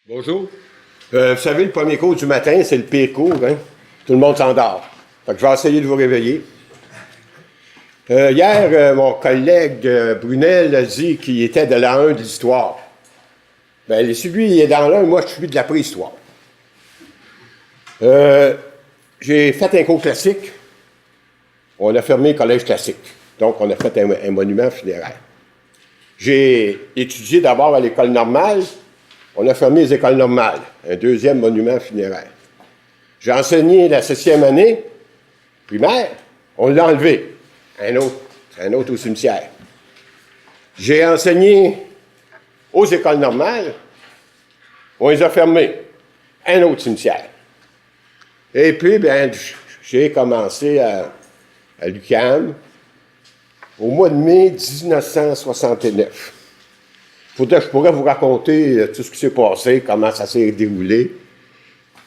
Bonjour. Vous savez, le premier cours du matin, c'est le pire cours, hein? Tout le monde s'endort. Fait que je vais essayer de vous réveiller. Hier, mon collègue Brunel a dit qu'il était de l'an 1 de l'histoire. Bien, lui, il est dans l'an 1, moi, je suis de la préhistoire. J'ai fait un cours classique. On a fermé le collège classique. Donc, on a fait un monument funéraire. J'ai étudié d'abord à l'école normale. On a fermé les écoles normales. Un deuxième monument funéraire. J'ai enseigné la 7e année primaire. On l'a enlevé. Un autre au cimetière. J'ai enseigné aux écoles normales. On les a fermées. Un autre cimetière. Et puis, bien, j'ai commencé à l'UQAM au mois de mai 1969. Je pourrais vous raconter tout ce qui s'est passé, comment ça s'est déroulé.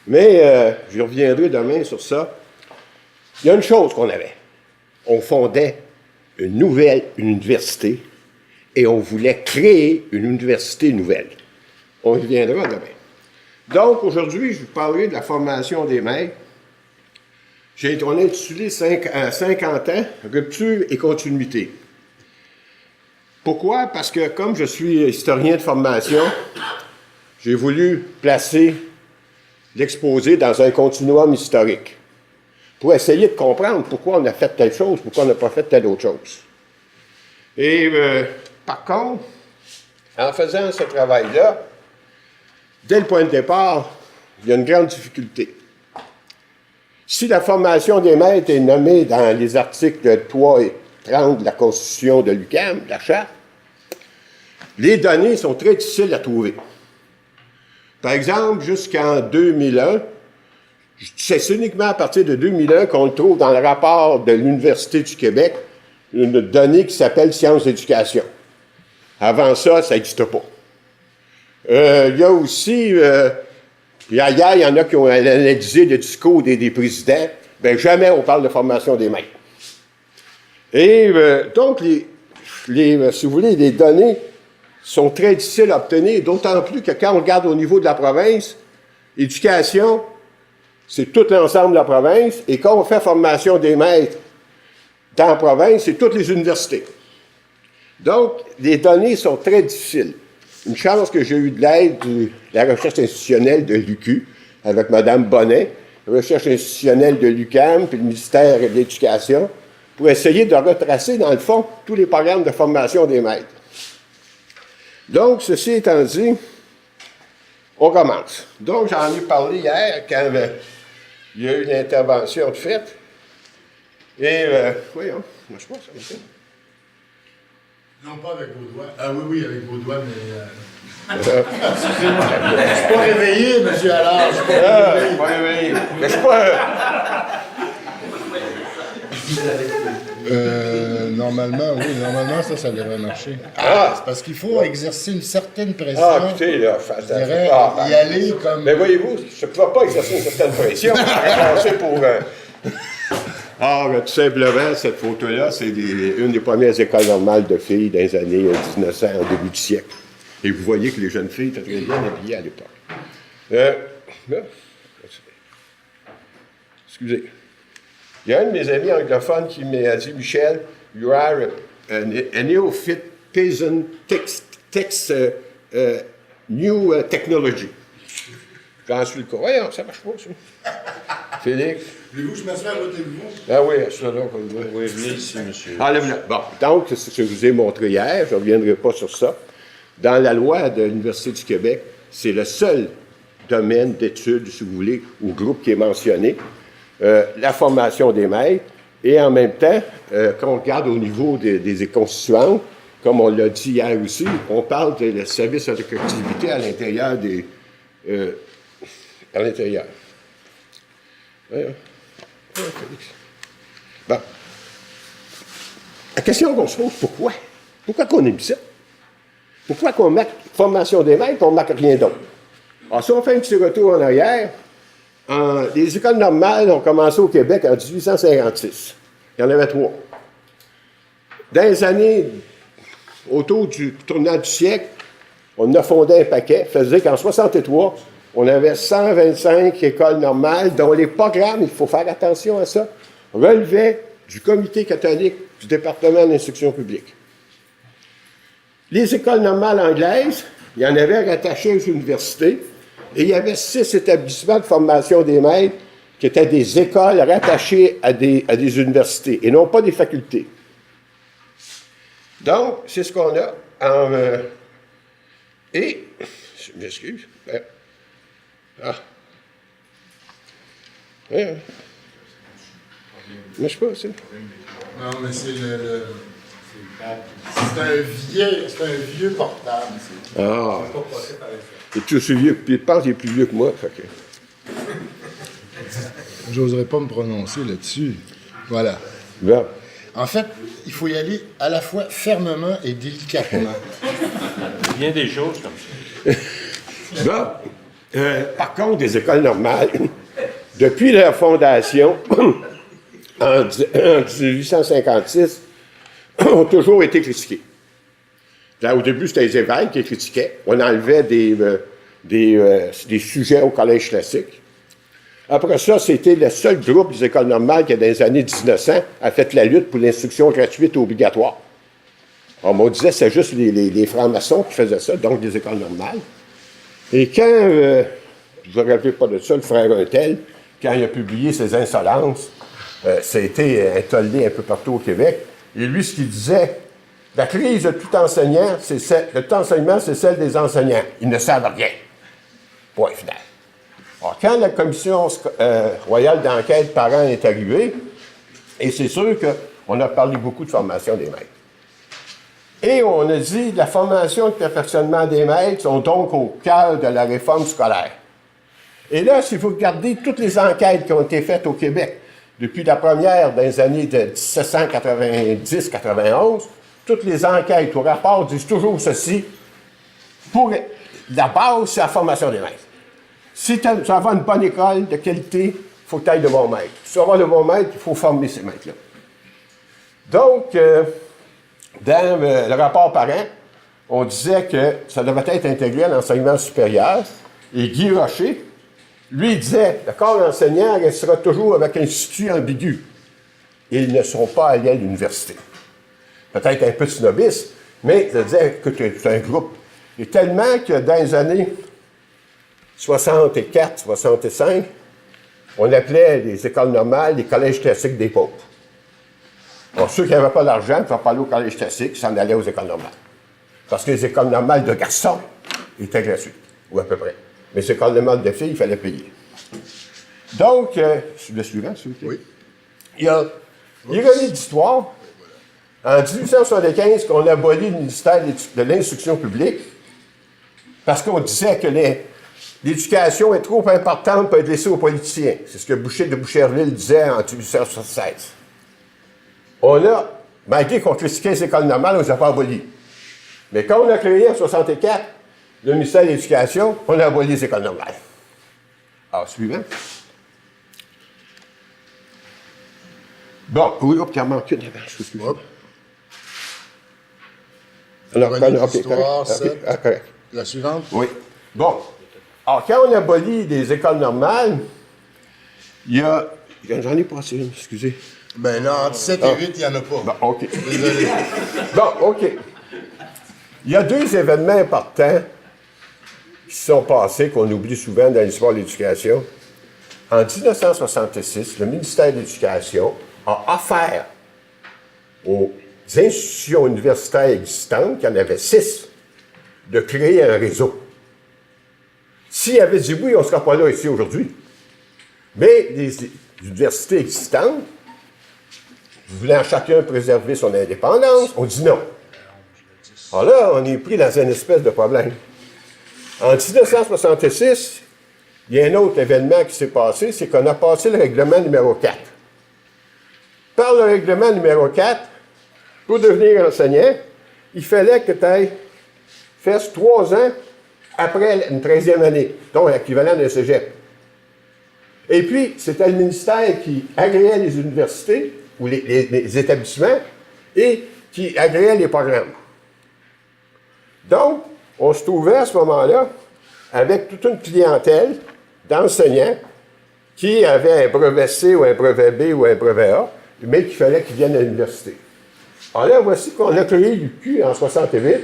Mais je reviendrai demain sur ça. Il y a une chose qu'on avait. On fondait une nouvelle université et on voulait créer une université nouvelle. On y reviendra demain. Donc, aujourd'hui, je vous parlerai de la formation des maîtres. On a intitulé 50 ans, rupture et continuité. Pourquoi? Parce que comme je suis historien de formation, j'ai voulu placer l'exposé dans un continuum historique pour essayer de comprendre pourquoi on a fait telle chose, pourquoi on n'a pas fait telle autre chose. Et par contre, en faisant ce travail-là, dès le point de départ, il y a une grande difficulté. Si la formation des maîtres est nommée dans les articles 3 et 30 de la Constitution de l'UQAM, de la Charte, les données sont très difficiles à trouver. Par exemple, jusqu'en 2001, c'est uniquement à partir de 2001 qu'on trouve dans le rapport de l'Université du Québec une donnée qui s'appelle Sciences d'éducation. Avant ça, ça n'existe pas. Il y a aussi, hier, il y en a qui ont analysé le discours des présidents. Bien, jamais on parle de formation des maîtres. Et donc, si vous voulez, les données sont très difficiles à obtenir, d'autant plus que quand on regarde au niveau de la province, éducation, c'est tout l'ensemble de la province, et quand on fait formation des maîtres dans la province, c'est toutes les universités. Donc, les données sont très difficiles. Une chance que j'ai eu de l'aide de la recherche institutionnelle de l'UQ, avec Mme Bonnet, la recherche institutionnelle de l'UQAM, puis le ministère de l'Éducation, pour essayer de retracer, dans le fond, tous les programmes de formation des maîtres. Donc, ceci étant dit, on commence. Donc, j'en ai parlé hier, quand il y a eu une intervention de fait. Et, voyons, moi je pense que ça. Non, pas avec vos doigts. Ah oui, avec vos doigts, mais... Excusez-moi. Je ne suis pas réveillé, monsieur Allard. Je ne suis pas réveillé. Mais je suis pas... Normalement, ça devrait marcher. C'est parce qu'il faut exercer une certaine pression. Écoutez, là, y aller comme... Mais voyez-vous, je ne pouvais pas exercer une certaine pression. Pour... tout simplement, cette photo-là, c'est une des premières écoles normales de filles dans les années 1900, au début du siècle. Et vous voyez que les jeunes filles étaient très bien habillées à l'époque. Excusez. Il y a un de mes amis anglophones qui m'a dit, Michel, you are a neophyte peasant takes new technology. J'en suis le cas. Voyons, ça marche pas, ça. Félix. Voulez-vous que je m'assoie à côté de vous? Ah oui, assois-là comme vous. Oui, venez ici, monsieur. Bon, donc, ce que je vous ai montré hier, je ne reviendrai pas sur ça. Dans la loi de l'Université du Québec, c'est le seul domaine d'études, si vous voulez, ou groupe qui est mentionné. La formation des maîtres, et en même temps, quand on regarde au niveau des constituantes, comme on l'a dit hier aussi, on parle de service à la collectivité à l'intérieur des... à l'intérieur. Bon. La question qu'on se pose, pourquoi? Pourquoi qu'on aime ça? Pourquoi qu'on marque formation des maîtres et on ne marque rien d'autre? Alors, si on fait un petit retour en arrière, les écoles normales ont commencé au Québec en 1856. Il y en avait 3. Dans les années autour du tournant du siècle, on a fondé un paquet, faisait qu'en 63, on avait 125 écoles normales dont les programmes, il faut faire attention à ça, relevaient du comité catholique du département d'instruction publique. Les écoles normales anglaises, il y en avait rattachées aux universités, et il y avait 6 établissements de formation des maîtres qui étaient des écoles rattachées à des universités, et non pas des facultés. Donc, c'est ce qu'on a et, je m'excuse, mais je sais pas, c'est... Non, mais c'est c'est un vieux portable. Ah! Et tout ce vieux, puis il pense qu'il est plus vieux que moi, fait que... J'oserais pas me prononcer là-dessus. Voilà. Bon. En fait, il faut y aller à la fois fermement et délicatement. Bien des choses comme ça. Bon. Par contre, les écoles normales, depuis leur fondation, en 1856, ont toujours été critiquées. Là, au début, c'était les évêques qui critiquaient. On enlevait des sujets au collège classique. Après ça, c'était le seul groupe des écoles normales qui, dans les années 1900, a fait la lutte pour l'instruction gratuite et obligatoire. Alors, on disait que c'est juste les francs-maçons qui faisaient ça, donc les écoles normales. Et quand, je ne me rappelle pas de ça, le frère Untel, quand il a publié ses insolences, ça a été intollé un peu partout au Québec. Et lui, ce qu'il disait, la crise de tout enseignant, de tout enseignement, c'est celle des enseignants. Ils ne savent rien. Point final. Alors, quand la commission royale d'enquête parents est arrivée, et c'est sûr qu'on a parlé beaucoup de formation des maîtres. Et on a dit la formation et le perfectionnement des maîtres sont donc au cœur de la réforme scolaire. Et là, si vous regardez toutes les enquêtes qui ont été faites au Québec, depuis la première dans les années de 1790-91, toutes les enquêtes au rapport disent toujours ceci. Pour la base, c'est la formation des maîtres. Si tu veux avoir une bonne école de qualité, il faut que tu ailles de bons maîtres. Si tu veux avoir de bons maîtres, il faut former ces maîtres-là. Donc, dans le rapport parent, on disait que ça devait être intégré à l'enseignement supérieur. Et Guy Rocher, lui, il disait, le corps enseignant restera toujours avec un institut ambigu. Ils ne seront pas allés à l'université. Peut-être un peu snobiste, mais ça disait que c'est un groupe. Et tellement que dans les années 64, 65, on appelait les écoles normales les collèges classiques des pauvres. Alors, ceux qui n'avaient pas d'argent ne pouvaient pas aller au collège classique, ils s'en allaient aux écoles normales. Parce que les écoles normales de garçons étaient gratuites, ou à peu près. Mais les écoles normales de filles, il fallait payer. Donc, le suivant, s'il vous plaît. Oui. Il y a ironie d'histoire. En 1875, qu'on a aboli le ministère de l'Instruction publique parce qu'on disait que l'éducation est trop importante pour être laissée aux politiciens. C'est ce que Boucher de Boucherville disait en 1876. On a, malgré qu'on critiquait les écoles normales, on ne les a pas abolies. Mais quand on a créé en 1964 le ministère de l'Éducation, on a aboli les écoles normales. Alors, suivant. Bon, oui, il en manque une avant, je suis Hop. Alors, Histoire, correct. Correct. La suivante? Oui. Bon. Alors, quand on abolit les écoles normales, il y a... J'en ai passé une, excusez. Ben là, entre 7 et 8, il n'y en a pas. Bon, OK. Désolé. Bon, OK. Il y a 2 événements importants qui sont passés, qu'on oublie souvent dans l'histoire de l'éducation. En 1966, le ministère de l'Éducation a offert aux institutions universitaires existantes, il y en avait 6, de créer un réseau. S'il avait dit oui, on ne serait pas là ici aujourd'hui. Mais les universités existantes voulaient chacun préserver son indépendance. On dit non. Alors là, on est pris dans une espèce de problème. En 1966, il y a un autre événement qui s'est passé, c'est qu'on a passé le règlement numéro 4. Par le règlement numéro 4, pour devenir enseignant, il fallait que tu fasses 3 ans après une 13e année, donc l'équivalent d'un cégep. Et puis, c'était le ministère qui agréait les universités ou les établissements et qui agréait les programmes. Donc, on se trouvait à ce moment-là avec toute une clientèle d'enseignants qui avaient un brevet C ou un brevet B ou un brevet A, mais qu'il fallait qu'ils viennent à l'université. Alors là, voici qu'on a créé l'UQ en 68.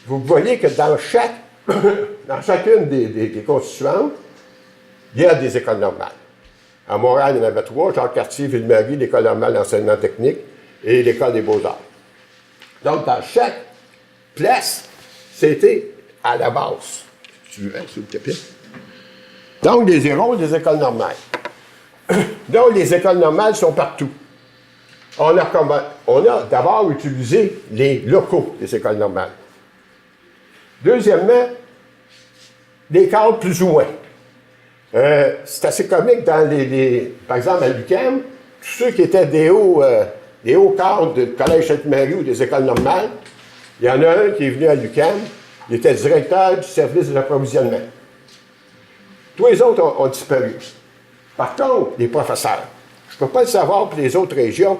Vous voyez que dans chacune des constituantes, il y a des écoles normales. À Montréal, il y en avait 3, Jacques-Cartier, Ville-Marie, l'École normale d'enseignement technique et l'École des beaux-arts. Donc, dans chaque place, c'était à la base. Tu veux, s'il te plaît? Donc, les héros des écoles normales. Donc, les écoles normales sont partout. On a d'abord utilisé les locaux des écoles normales. Deuxièmement, les cadres plus ou moins. C'est assez comique dans par exemple, à l'UQAM, tous ceux qui étaient des hauts cadres du Collège Sainte-Marie ou des écoles normales, il y en a un qui est venu à l'UQAM, il était directeur du service de l'approvisionnement. Tous les autres ont disparu. Par contre, les professeurs, je ne peux pas le savoir pour les autres régions,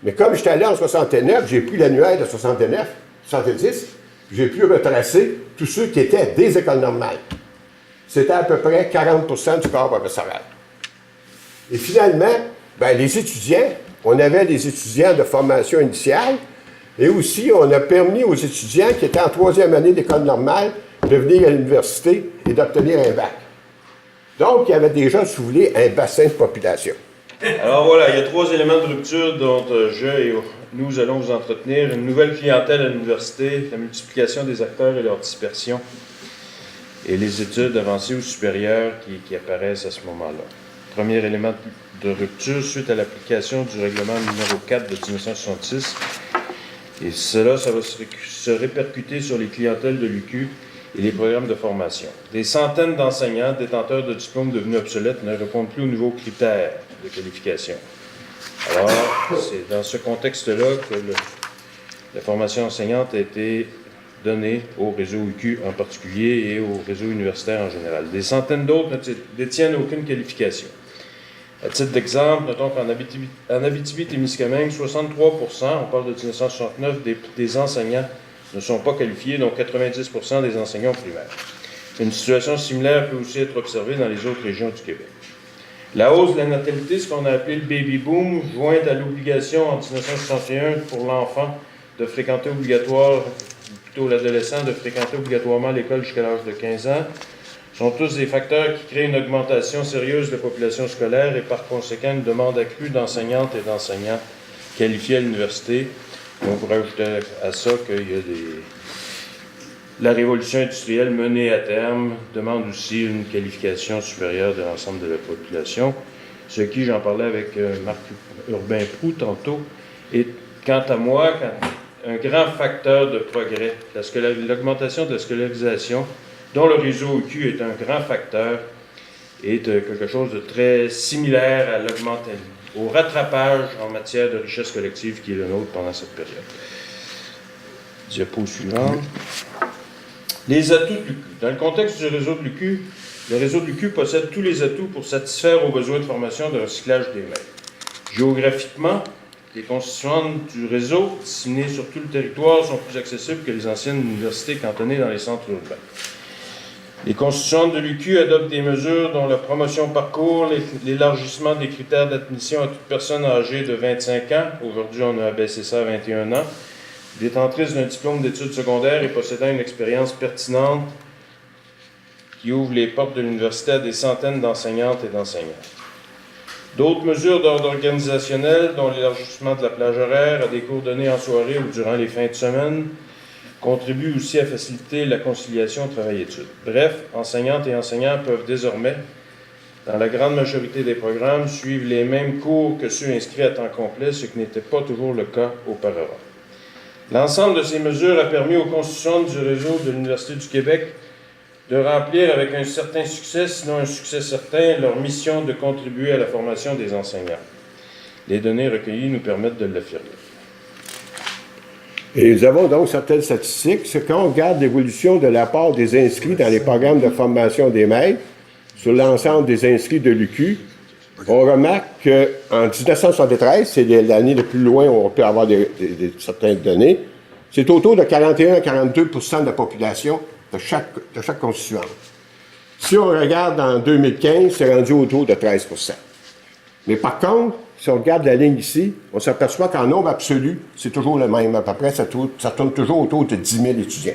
mais comme j'étais allé en 69, j'ai pris l'annuaire de 69, 70, j'ai pu retracer tous ceux qui étaient des écoles normales. C'était à peu près 40% du corps professoral. Et finalement, les étudiants, on avait des étudiants de formation initiale, et aussi on a permis aux étudiants qui étaient en 3e année d'école normale de venir à l'université et d'obtenir un bac. Donc, il y avait déjà, si vous voulez, un bassin de population. Alors voilà, il y a 3 éléments de rupture dont je et nous allons vous entretenir. Une nouvelle clientèle à l'université, la multiplication des acteurs et leur dispersion, et les études avancées ou supérieures qui apparaissent à ce moment-là. Premier élément de rupture suite à l'application du règlement numéro 4 de 1966. Et cela, ça va se répercuter sur les clientèles de l'UQ et les programmes de formation. Des centaines d'enseignants détenteurs de diplômes devenus obsolètes ne répondent plus aux nouveaux critères de qualification. Alors, c'est dans ce contexte-là que la formation enseignante a été donnée au réseau UQ en particulier et au réseau universitaire en général. Des centaines d'autres ne détiennent aucune qualification. À titre d'exemple, notons qu'en Abitibi-Témiscamingue, 63%, on parle de 1969, des enseignants ne sont pas qualifiés, dont 90% des enseignants primaires. Une situation similaire peut aussi être observée dans les autres régions du Québec. La hausse de la natalité, ce qu'on a appelé le baby boom, jointe à l'obligation en 1961 pour l'enfant de fréquenter obligatoire, ou plutôt l'adolescent, de fréquenter obligatoirement l'école jusqu'à l'âge de 15 ans, sont tous des facteurs qui créent une augmentation sérieuse de la population scolaire et par conséquent une demande accrue d'enseignantes et d'enseignants qualifiés à l'université. On pourrait ajouter à ça qu'il y a la révolution industrielle menée à terme demande aussi une qualification supérieure de l'ensemble de la population, ce qui, j'en parlais avec Marc Urbain Proux tantôt, est, quant à moi, un grand facteur de progrès. L'augmentation de la scolarisation, dont le réseau UQ est un grand facteur, est quelque chose de très similaire à au rattrapage en matière de richesse collective qui est le nôtre pendant cette période. Diapo suivante. Les atouts de l'UQ. Dans le contexte du réseau de l'UQ, le réseau de l'UQ possède tous les atouts pour satisfaire aux besoins de formation de recyclage des maîtres. Géographiquement, les constituantes du réseau, disséminées sur tout le territoire, sont plus accessibles que les anciennes universités cantonnées dans les centres urbains. Les constituantes de l'UQ adoptent des mesures dont la promotion parcours, l'élargissement des critères d'admission à toute personne âgée de 25 ans, aujourd'hui on a abaissé ça à 21 ans, détentrice d'un diplôme d'études secondaires et possédant une expérience pertinente qui ouvre les portes de l'université à des centaines d'enseignantes et d'enseignants. D'autres mesures d'ordre organisationnel, dont l'élargissement de la plage horaire à des cours donnés en soirée ou durant les fins de semaine, contribuent aussi à faciliter la conciliation travail-études. Bref, enseignantes et enseignants peuvent désormais, dans la grande majorité des programmes, suivre les mêmes cours que ceux inscrits à temps complet, ce qui n'était pas toujours le cas auparavant. L'ensemble de ces mesures a permis aux constituantes du réseau de l'Université du Québec de remplir avec un certain succès, sinon un succès certain, leur mission de contribuer à la formation des enseignants. Les données recueillies nous permettent de l'affirmer. Et nous avons donc certaines statistiques. C'est quand on regarde l'évolution de la part des inscrits dans les programmes de formation des maîtres sur l'ensemble des inscrits de l'UQ, on remarque qu'en 1973, c'est l'année la plus loin où on peut avoir certaines données, C'est autour de 41 à 42 % de la population de chaque constituante. Si on regarde en 2015, c'est rendu autour de 13 %. Mais par contre, si on regarde la ligne ici, on s'aperçoit qu'en nombre absolu, c'est toujours le même. À peu près, ça tourne toujours autour de 10 000 étudiants.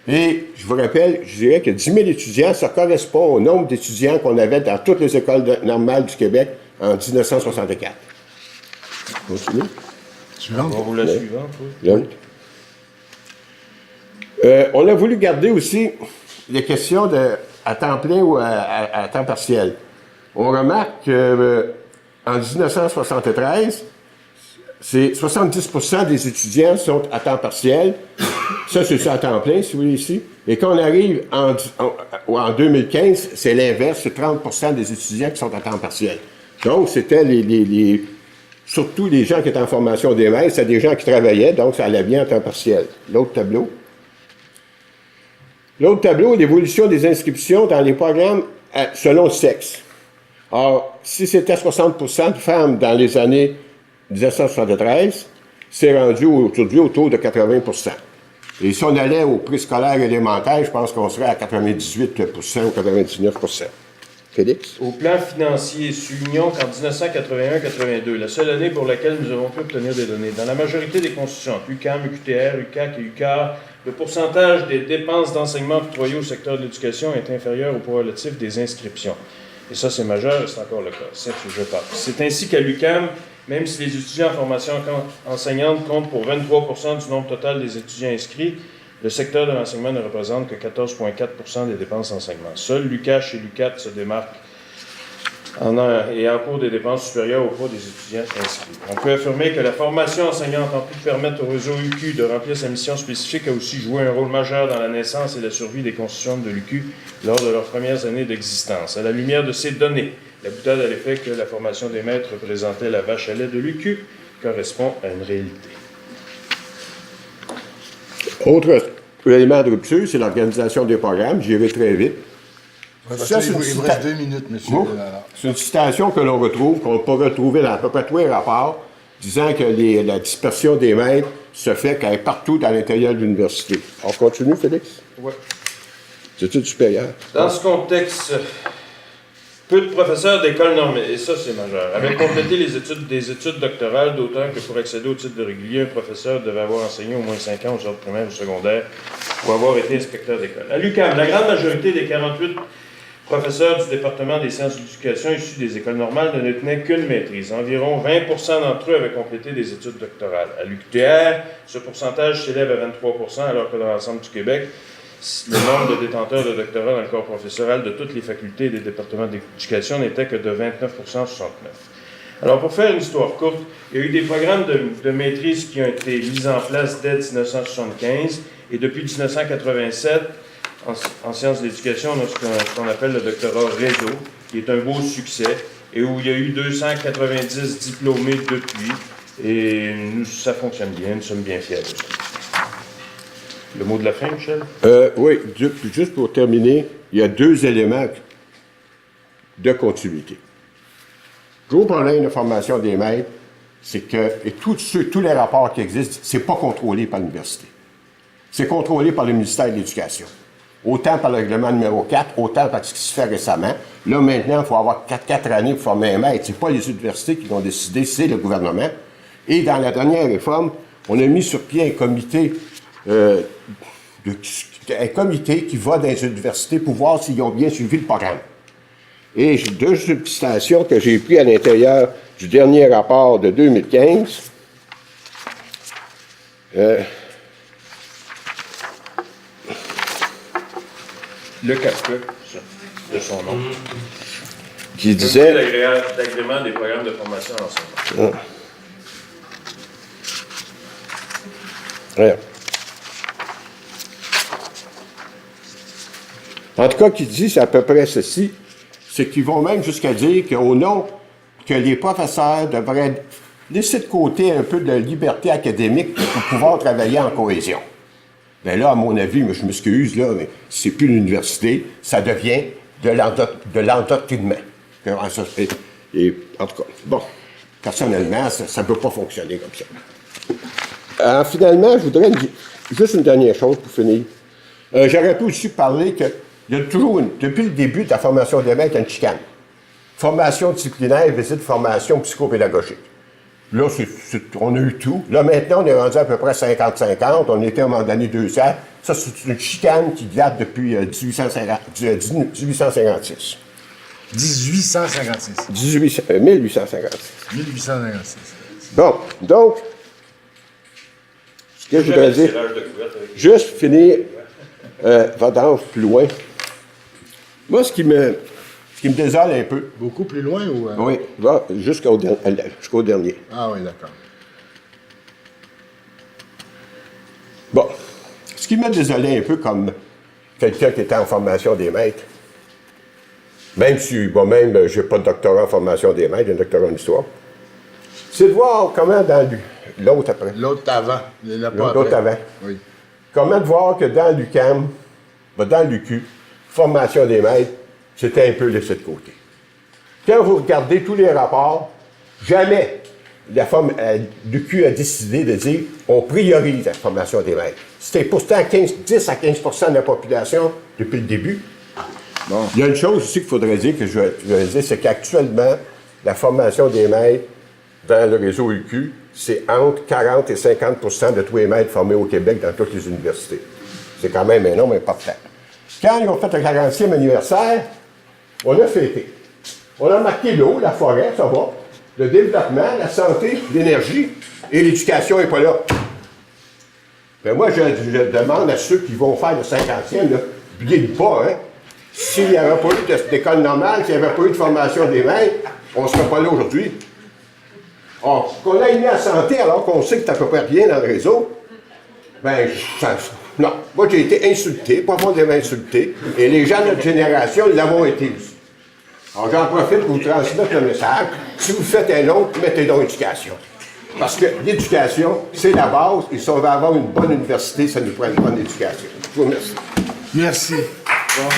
Et je vous rappelle, je dirais que 10 000 étudiants, ça correspond au nombre d'étudiants qu'on avait dans toutes les écoles normales du Québec en 1964. Continue. Suivante. On roule la suivante, oui. L'autre. On a voulu garder aussi les questions à temps plein ou à temps partiel. On remarque qu'en 1973, c'est 70 % des étudiants sont à temps partiel. Ça, c'est ça à temps plein, si vous voulez, ici. Et quand on arrive en 2015, c'est l'inverse, c'est 30 % des étudiants qui sont à temps partiel. Donc, c'était surtout les gens qui étaient en formation des maîtres, c'était des gens qui travaillaient, donc ça allait bien en temps partiel. L'autre tableau. L'autre tableau, l'évolution des inscriptions dans les programmes selon le sexe. Or, si c'était 60 % de femmes dans les années 1973, c'est rendu aujourd'hui autour de 80 %. Et si on allait au préscolaire élémentaire, je pense qu'on serait à 98 % ou 99 %. Félix? Au plan financier, soulignons qu'en 1981-82, la seule année pour laquelle nous avons pu obtenir des données, dans la majorité des constituantes, UQAM, UQTR, UQAC et UQAR, le pourcentage des dépenses d'enseignement octroyées au secteur de l'éducation est inférieur au poids relatif des inscriptions. Et ça, c'est majeur et c'est encore le cas. C'est ce que je parle. C'est ainsi qu'à l'UQAM, même si les étudiants en formation enseignante comptent pour 23 % du nombre total des étudiants inscrits, le secteur de l'enseignement ne représente que 14,4 % des dépenses d'enseignement. Seuls l'UQACH et l'UQAT se démarquent et en cours des dépenses supérieures au poids des étudiants inscrits. On peut affirmer que la formation enseignante, en plus de permettre au réseau UQ de remplir sa mission spécifique, a aussi joué un rôle majeur dans la naissance et la survie des constituantes de l'UQ lors de leurs premières années d'existence. À la lumière de ces données, la boutade à l'effet que la formation des maîtres représentait la vache à lait de l'UQ correspond à une réalité. Autre élément de rupture, c'est l'organisation des programmes. J'y vais très vite. Ça, il vous reste 2 minutes, monsieur. C'est une citation que l'on retrouve, qu'on peut retrouver dans à peu près tous les rapports, disant que la dispersion des maîtres se fait partout à l'intérieur de l'université. On continue, Félix? Oui. C'est études supérieures. Dans ce contexte, peu de professeurs d'école normée, et ça c'est majeur, avaient complété des études doctorales, d'autant que pour accéder au titre de régulier, un professeur devait avoir enseigné au moins 5 ans aux ordres primaires ou secondaires ou avoir été inspecteur d'école. À l'UQAM, la grande majorité des 48 professeurs du département des sciences de l'éducation issus des écoles normales ne détenaient qu'une maîtrise. Environ 20 % d'entre eux avaient complété des études doctorales. À l'UQTR, ce pourcentage s'élève à 23 %, alors que dans l'ensemble du Québec, le nombre de détenteurs de doctorat dans le corps professoral de toutes les facultés et des départements d'éducation n'était que de 29 % 69. Alors, pour faire une histoire courte, il y a eu des programmes de maîtrise qui ont été mis en place dès 1975 et depuis 1987, en sciences de l'éducation, on a ce qu'on appelle le doctorat réseau, qui est un beau succès et où il y a eu 290 diplômés depuis et ça fonctionne bien, nous sommes bien fiers de ça. Le mot de la fin, Michel? Oui, juste pour terminer, il y a 2 éléments de continuité. Le gros problème de formation des maîtres, c'est que, et tous les rapports qui existent, c'est pas contrôlé par l'université. C'est contrôlé par le ministère de l'Éducation. Autant par le règlement numéro 4, autant par ce qui se fait récemment. Là, maintenant, il faut avoir 4 années pour former un maître. C'est pas les universités qui l'ont décidé, c'est le gouvernement. Et dans la dernière réforme, on a mis sur pied un comité qui va dans les universités pour voir s'ils ont bien suivi le programme. Et j'ai 2 citations que j'ai prises à l'intérieur du dernier rapport de 2015. Le CAPE, de son nom. Qui disait... L'agrément des programmes de formation à l'enseignement. Ouais. En tout cas, qui dit, c'est à peu près ceci, c'est qu'ils vont même jusqu'à dire qu'au nom que les professeurs devraient laisser de côté un peu de liberté académique pour pouvoir travailler en cohésion. Bien là, à mon avis, je m'excuse, là, mais c'est plus l'université, ça devient de l'endoctrinement. Et en tout cas, bon, personnellement, ça ne peut pas fonctionner comme ça. Alors, finalement, je voudrais dire juste une dernière chose pour finir. J'aurais pu aussi parler qu'il y a toujours, depuis le début de la formation des maîtres, une chicane. Formation disciplinaire, visite, formation psychopédagogique. Là, on a eu tout. Là, maintenant, on est rendu à peu près 50-50. On était à un moment donné 200. Ça, c'est une chicane qui date depuis 1856. 1856. 1856. 1856. Bon, donc, ce que je voudrais dire, juste finir, va donc plus loin. Moi, ce qui me désole un peu. Beaucoup plus loin ou... Oui, va jusqu'au dernier. Ah oui, d'accord. Bon, ce qui m'a désolé un peu comme quelqu'un qui était en formation des maîtres, même si moi-même, je n'ai pas de doctorat en formation des maîtres, j'ai un doctorat en histoire, c'est de voir comment dans l'autre après. L'autre avant. L'autre avant. Oui. Comment de voir que dans l'UQAM, dans l'UQ, formation des maîtres, c'était un peu laissé de côté. Quand vous regardez tous les rapports, jamais l'UQ a décidé de dire on priorise la formation des maîtres. C'était pourtant 10 à 15 % de la population depuis le début. Bon. Il y a une chose aussi qu'il faudrait dire, que je vais dire, c'est qu'actuellement, la formation des maîtres dans le réseau UQ, c'est entre 40 et 50 % de tous les maîtres formés au Québec dans toutes les universités. C'est quand même un nombre important. Quand ils ont fait le 40e anniversaire, on a fêté. On a marqué l'eau, la forêt, ça va, le développement, la santé, l'énergie, et l'éducation n'est pas là. Ben moi, je demande à ceux qui vont faire le 50e, n'oubliez pas, hein, s'il n'y avait pas eu d'école normale, s'il n'y avait pas eu de formation des maîtres, on ne serait pas là aujourd'hui. Or, qu'on ait mis la santé alors qu'on sait que tu n'as à peu près rien dans le réseau, ben, non. Moi, j'ai été insulté, profondément insulté, et les gens de notre génération l'avons été aussi. Alors, j'en profite pour vous transmettre le message. Si vous faites un autre, mettez donc éducation. Parce que l'éducation, c'est la base, et si on veut avoir une bonne université, ça nous prend une bonne éducation. Je vous remercie. Merci. Bon.